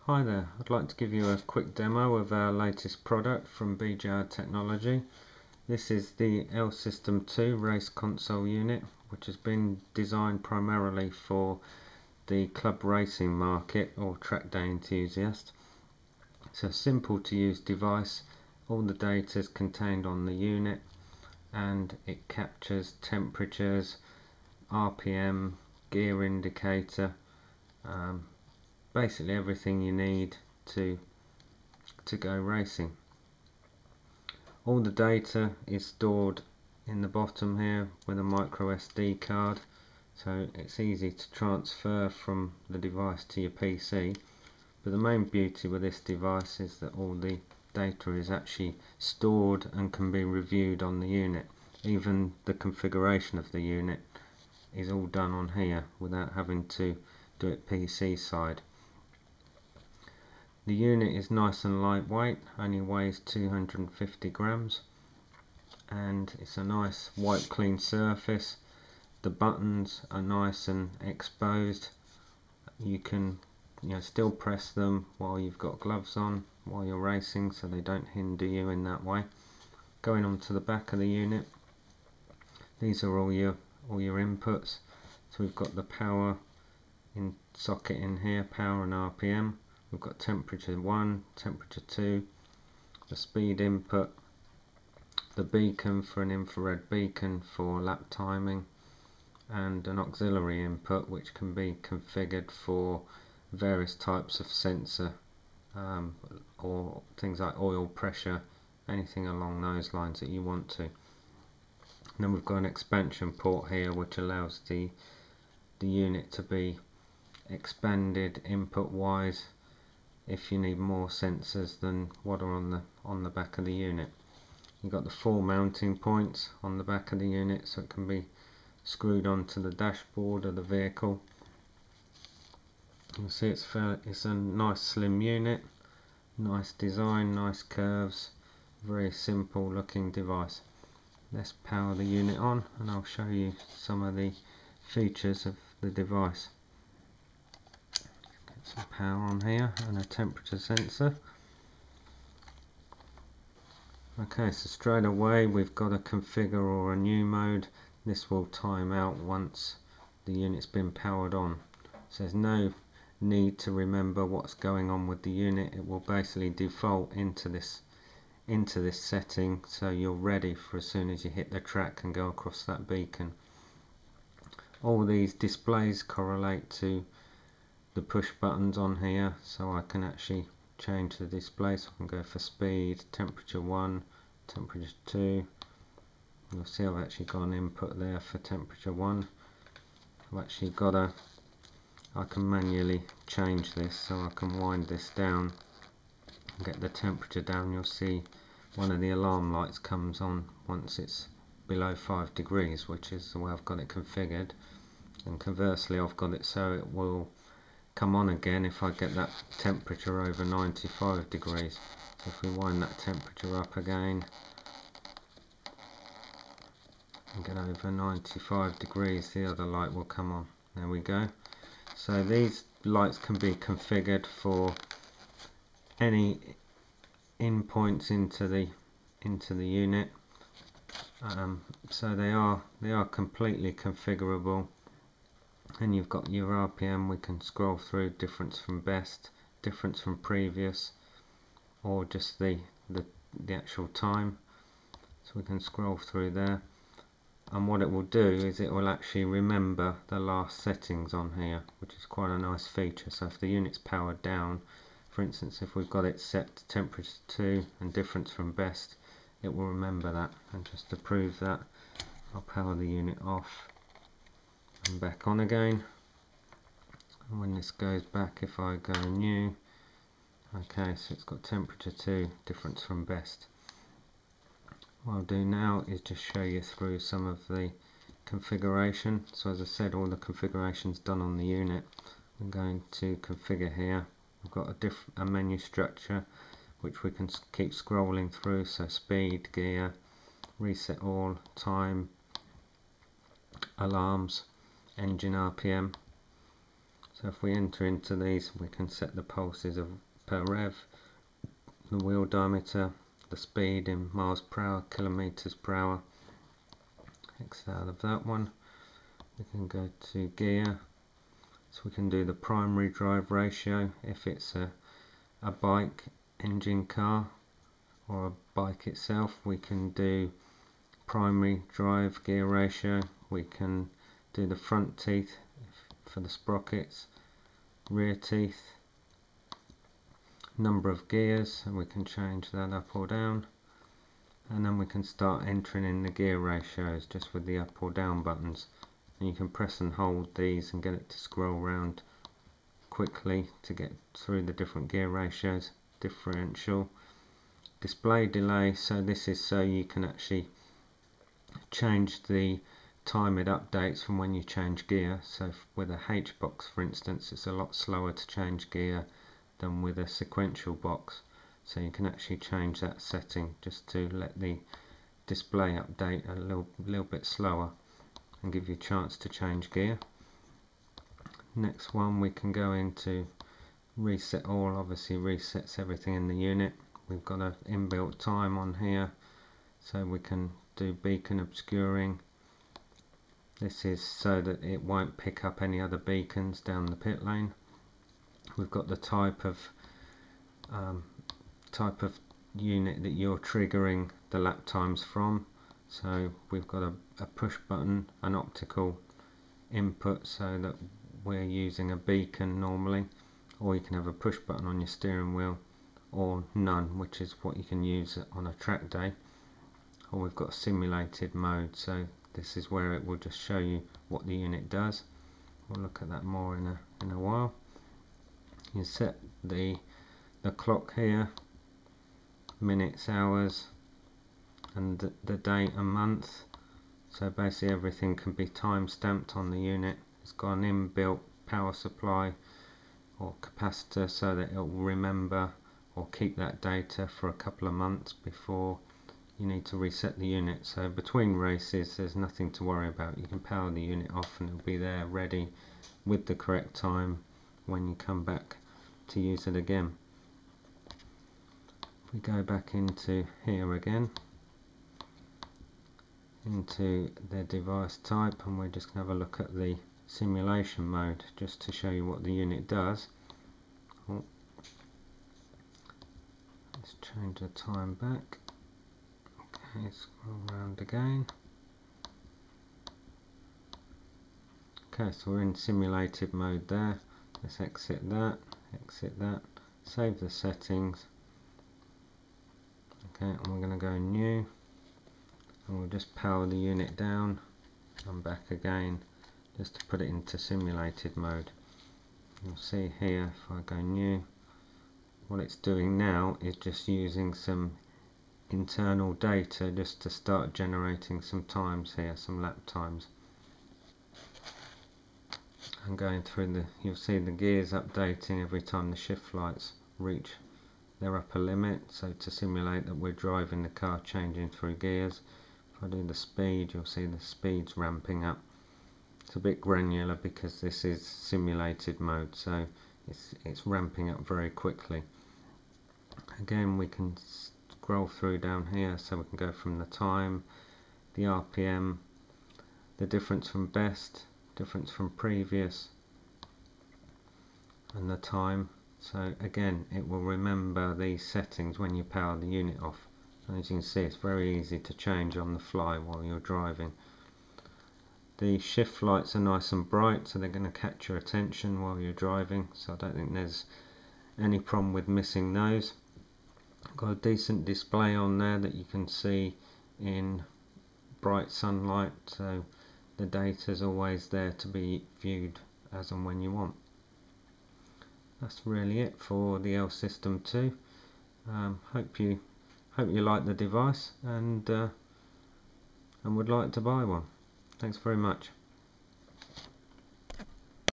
Hi there, I'd like to give you a quick demo of our latest product from BJR Technology. This is the L-System 2 race console unit, which has been designed primarily for the club racing market or track day enthusiast. It's a simple to use device. All the data is contained on the unit and it captures temperatures, RPM, gear indicator, basically everything you need to go racing. All the data is stored in the bottom here with a micro SD card, so it's easy to transfer from the device to your PC. But the main beauty with this device is that all the data is actually stored and can be reviewed on the unit. Even the configuration of the unit is all done on here without having to do it PC side. The unit is nice and lightweight, only weighs 250 grams, and it's a nice white clean surface. The buttons are nice and exposed. You can still press them while you've got gloves on while you're racing, so they don't hinder you in that way. Going on to the back of the unit, these are all your inputs. So we've got the power in socket in here, power and RPM. We've got temperature 1, temperature 2, the speed input, the beacon for an infrared beacon for lap timing, and an auxiliary input which can be configured for various types of sensor or things like oil pressure, anything along those lines that you want to. And then we've got an expansion port here which allows the unit to be expanded input wise if you need more sensors than what are on the back of the unit. You've got the 4 mounting points on the back of the unit, so it can be screwed onto the dashboard of the vehicle. You'll see it's a nice slim unit, nice design, nice curves, very simple looking device. Let's power the unit on and I'll show you some of the features of the device. Some power on here and a temperature sensor. Okay, so straight away we've got a configure or a new mode. This will time out once the unit's been powered on. So there's no need to remember what's going on with the unit. It will basically default into this setting, so you're ready for as soon as you hit the track and go across that beacon. All these displays correlate to the push buttons on here, so I can actually change the display. So I can go for speed, temperature 1, temperature 2. You'll see I've actually got an input there for temperature 1. I've actually got I can manually change this, so I can wind this down and get the temperature down. You'll see one of the alarm lights comes on once it's below 5 degrees, which is the way I've got it configured, and conversely I've got it so it will come on again if I get that temperature over 95 degrees. So if we wind that temperature up again and get over 95 degrees, the other light will come on. There we go. So these lights can be configured for any in points into the unit, so they are completely configurable. And you've got your RPM. We can scroll through difference from best, difference from previous, or just the actual time. So we can scroll through there, and what it will do is it will actually remember the last settings on here, which is quite a nice feature. So if the unit's powered down, for instance, if we've got it set to temperature 2 and difference from best, it will remember that. And just to prove that, I'll power the unit off and back on again. And when this goes back, if I go new, okay, so it's got temperature 2, difference from best. What I'll do now is just show you through some of the configuration. So as I said, all the configuration's done on the unit. I'm going to configure here. We've got a menu structure which we can keep scrolling through, so speed, gear, reset all, time, alarms, engine RPM. So if we enter into these, we can set the pulses of per rev, the wheel diameter, the speed in miles per hour, kilometers per hour. Exit out of that one. We can go to gear, so we can do the primary drive ratio if it's a bike, engine car, or a bike itself. We can do primary drive gear ratio. We can do the front teeth for the sprockets, rear teeth, number of gears, and we can change that up or down, and then we can start entering in the gear ratios just with the up or down buttons, and you can press and hold these and get it to scroll around quickly to get through the different gear ratios. Differential, display delay, so this is so you can actually change the time it updates from when you change gear. So with a H box, for instance, it's a lot slower to change gear than with a sequential box, so you can actually change that setting just to let the display update a little bit slower and give you a chance to change gear. Next one, we can go into reset all. Obviously resets everything in the unit. We've got an inbuilt time on here, so we can do beacon obscuring. This is so that it won't pick up any other beacons down the pit lane. We've got the type of unit that you're triggering the lap times from. So we've got a push button, an optical input, so that we're using a beacon normally, or you can have a push button on your steering wheel, or none, which is what you can use on a track day. Or we've got simulated mode, so this is where it will just show you what the unit does. We'll look at that more in a while. You set the clock here, minutes, hours, and the date and month. So basically everything can be time stamped on the unit. It's got an inbuilt power supply or capacitor so that it will remember or keep that data for a couple of months before you need to reset the unit. So between races there's nothing to worry about. You can power the unit off and it'll be there ready with the correct time when you come back to use it again. If we go back into here again, into the device type, and we're just going to have a look at the simulation mode just to show you what the unit does. Oh, let's change the time back. Okay, scroll around again. Okay, so we're in simulated mode there. Let's exit that, save the settings. Okay, and we're going to go new, and we'll just power the unit down and back again just to put it into simulated mode. You'll see here, if I go new, what it's doing now is just using some internal data just to start generating some times here, some lap times. And going through you'll see the gears updating every time the shift lights reach their upper limit, so to simulate that we're driving the car changing through gears. If I do the speed, you'll see the speed's ramping up. It's a bit granular because this is simulated mode, so it's ramping up very quickly. Again, we can scroll through down here, so we can go from the time, the RPM, the difference from best, difference from previous, and the time. So again, it will remember these settings when you power the unit off. And as you can see, it's very easy to change on the fly while you're driving. The shift lights are nice and bright, so they're going to catch your attention while you're driving, so I don't think there's any problem with missing those. Got a decent display on there that you can see in bright sunlight, so the data is always there to be viewed as and when you want. That's really it for the L-System 2. Hope you like the device and would like to buy one. Thanks very much.